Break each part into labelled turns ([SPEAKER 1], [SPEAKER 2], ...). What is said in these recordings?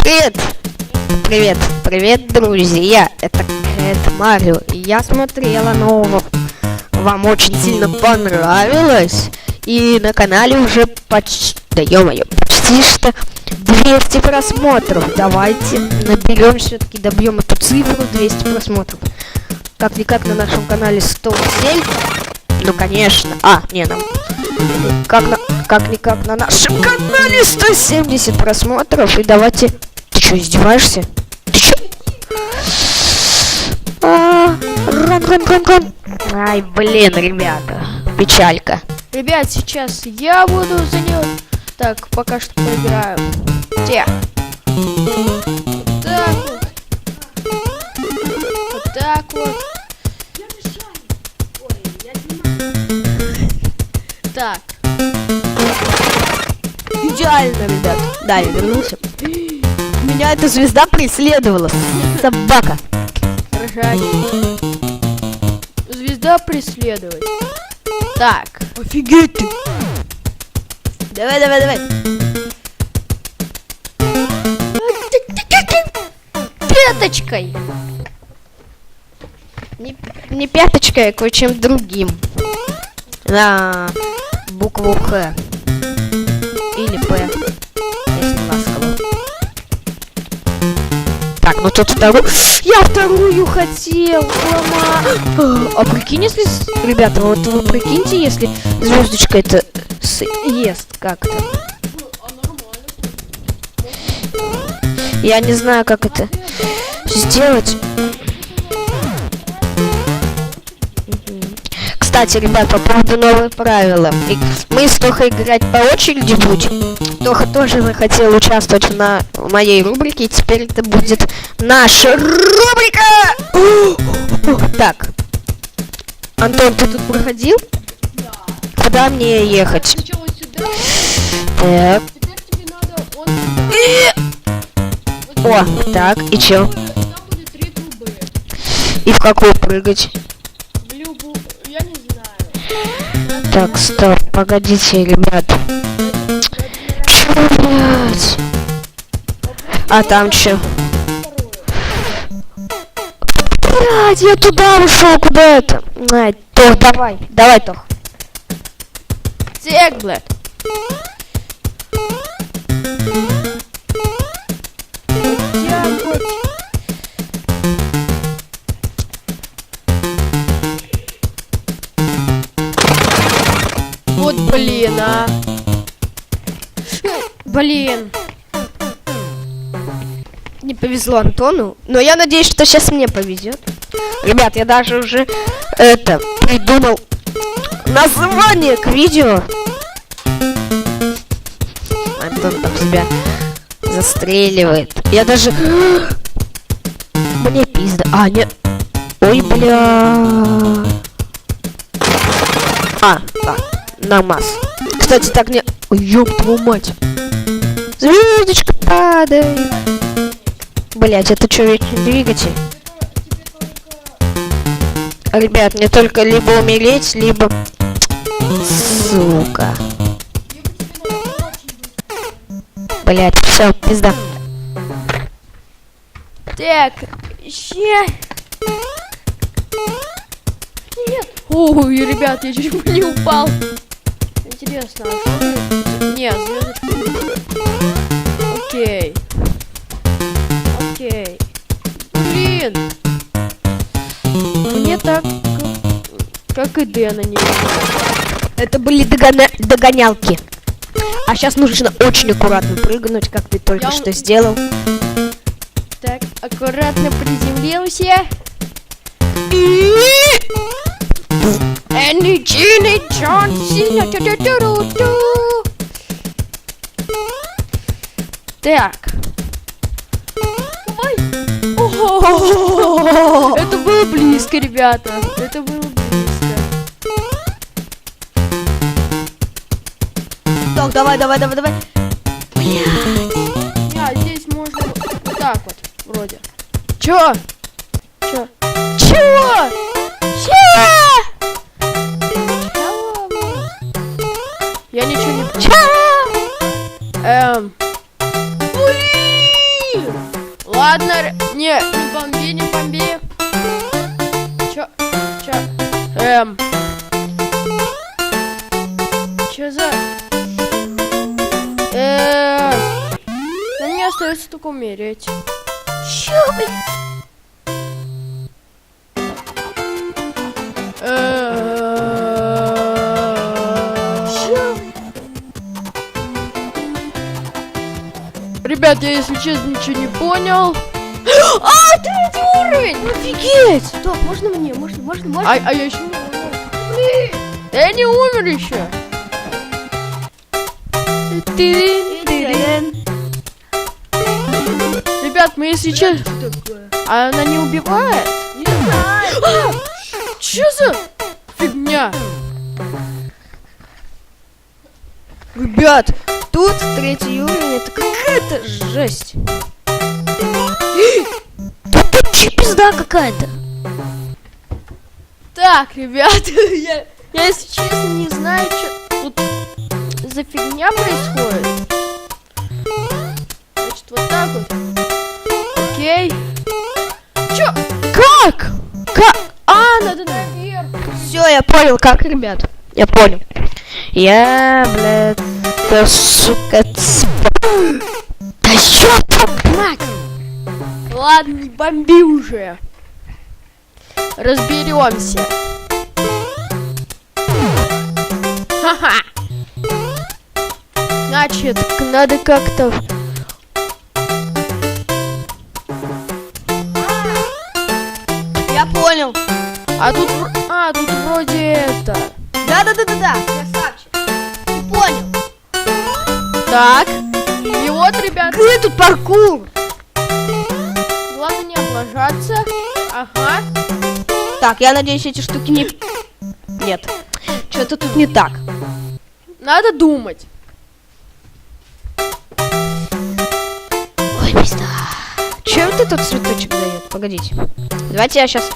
[SPEAKER 1] Привет! Привет, друзья! Это Кэт Марио. И я смотрела нового. Вам очень сильно понравилось. И на канале уже почти, да ё-моё, почти что 200 просмотров. Давайте наберем, все-таки добьем эту цифру 200 просмотров. Как-никак на нашем канале 107. Ну, конечно. Как-никак на нашем канале 170 просмотров. И давайте... Ты что, издеваешься? Ты что? Рон. Ай, блин, ребята. Печалька.
[SPEAKER 2] Ребят, сейчас я буду за него. Так, пока что поиграю. Где? Вот так вот. Вот так вот. Так.
[SPEAKER 1] Идеально, ребят. Да, я вернулся. Меня эта звезда преследовала. Собака.
[SPEAKER 2] Ржач. Звезда преследовать. Так.
[SPEAKER 1] Офигеть ты. Давай.
[SPEAKER 2] Пяточкой.
[SPEAKER 1] Не пяточкой, а кое-чем другим. На букву Х. Или П. Если ласково. Так, ну тут вторую. Я вторую хотел. А прикинь, если... Ребята, вот вы прикиньте, если звездочка это ест как-то. Я не знаю, как это сделать. Кстати, ребят, по поводу новых правил. Мы с Тохой играть по очереди будем. Тоха тоже захотел участвовать в моей рубрике. И теперь это будет наша рубрика! Так. Антон, ты тут проходил?
[SPEAKER 2] Да.
[SPEAKER 1] Куда мне ехать?
[SPEAKER 2] Сначала сюда.
[SPEAKER 1] Так.
[SPEAKER 2] Теперь тебе надо вот сюда.
[SPEAKER 1] О, так, и чё?
[SPEAKER 2] Там будет 3 трубы.
[SPEAKER 1] И в какую прыгать?
[SPEAKER 2] В любую. Я не знаю.
[SPEAKER 1] Так, стоп, погодите, ребят. Чё, блядь? А там чё? Блядь, я туда ушел, куда это? Ай, Тох, давай, Тох.
[SPEAKER 2] Так, блядь. Вот, блин, а. Блин.
[SPEAKER 1] Не повезло Антону, но я надеюсь, что сейчас мне повезет. Ребят, я даже уже придумал название к видео. Антон там себя застреливает. Я даже... Мне пизда. А, нет. Ой, бля. Так, намаз. Кстати, так не... Ой, ёб твою мать. Звездочка падает. Блять, это что, вечный двигатель? Ребят, мне только либо умереть, либо... Сука. Блять, все, пизда.
[SPEAKER 2] Так, ще. Нет. Ой, ребят, я чуть не упал. Интересно, а что? Нет, звездочку. Окей. Блин. Мне так, как и Дэна не.
[SPEAKER 1] Это были догонялки. А сейчас нужно очень аккуратно прыгнуть, как ты только что сделал.
[SPEAKER 2] Так, аккуратно приземлился.
[SPEAKER 1] И...
[SPEAKER 2] Так. Ой. Это было близко, ребята. Это было близко.
[SPEAKER 1] Так, давай.
[SPEAKER 2] Блядь. Здесь можно вот так вот, вроде. Чего? Я ничего не понял. Блин! Ладно, не бомби, не бомби. Чё? Чё за... Ну, мне остается только умереть.
[SPEAKER 1] Чё, блин?
[SPEAKER 2] Ребят, я, если честно, ничего не понял. А, третий уровень!
[SPEAKER 1] Офигеть!
[SPEAKER 2] Стоп, можно мне? Можно? А я еще не умер. Блин! Я не умер еще. Ребят, мы, если честно... А она не убивает?
[SPEAKER 1] Не знаю.
[SPEAKER 2] Чё за фигня?
[SPEAKER 1] Ребят, тут третий уровень, это какая-то жесть. Тут вообще пизда какая-то.
[SPEAKER 2] Так, ребят, я, если честно, не знаю, что тут за фигня происходит. Значит, вот так вот. Окей. Чё?
[SPEAKER 1] Как?
[SPEAKER 2] Надо наверх.
[SPEAKER 1] Все, я понял, как, ребят. Я понял. Я, блядь, да, сука, да ёпта, мать!
[SPEAKER 2] Ладно, не бомби уже. Разберемся. Ха-ха. Значит, надо как-то...
[SPEAKER 1] Я понял.
[SPEAKER 2] тут вроде это...
[SPEAKER 1] Да, красавчик. Ты понял.
[SPEAKER 2] Так. И вот, ребят...
[SPEAKER 1] Какой тут паркур?
[SPEAKER 2] Главное не облажаться. Ага.
[SPEAKER 1] Так, я надеюсь, эти штуки не... Нет. Что-то тут не так.
[SPEAKER 2] Надо думать.
[SPEAKER 1] Ой, пизда. Чем вот этот цветочек дает? Погодите. Давайте я сейчас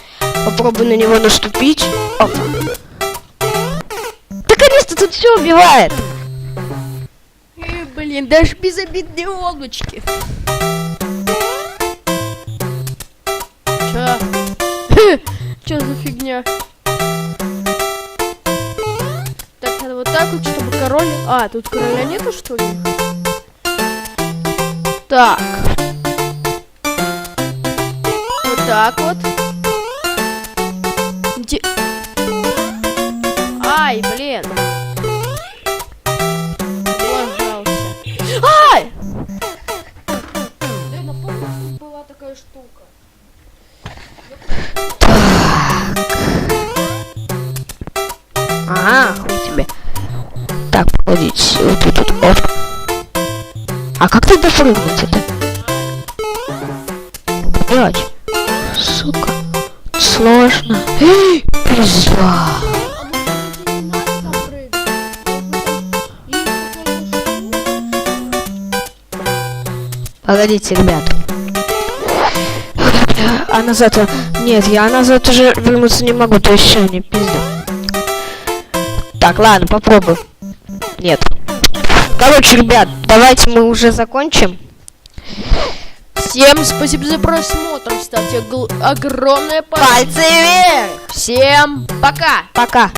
[SPEAKER 1] попробую на него наступить. Опа. Наконец-то тут все убивает.
[SPEAKER 2] Блин, даже безобидные облачки. Чё? Чё за фигня? Так, надо вот так вот, чтобы король... А, тут короля нету, что ли? Так. Вот так вот. Где... Ай, блин. Ай! Да, напомню, тут была такая штука.
[SPEAKER 1] Ага, хуй тебе. Так, погодите, вот тут, оп. А как тогда прыгнуть это? Блять, сука, сложно. Эй, пизда. Погодите, ребят. А назад... Нет, я назад уже вернуться не могу, то есть все, не пизда. Так, ладно, попробую. Нет. Короче, ребят, давайте мы уже закончим.
[SPEAKER 2] Всем спасибо за просмотр. Ставьте огромное
[SPEAKER 1] Пальцы вверх.
[SPEAKER 2] Всем пока.
[SPEAKER 1] Пока.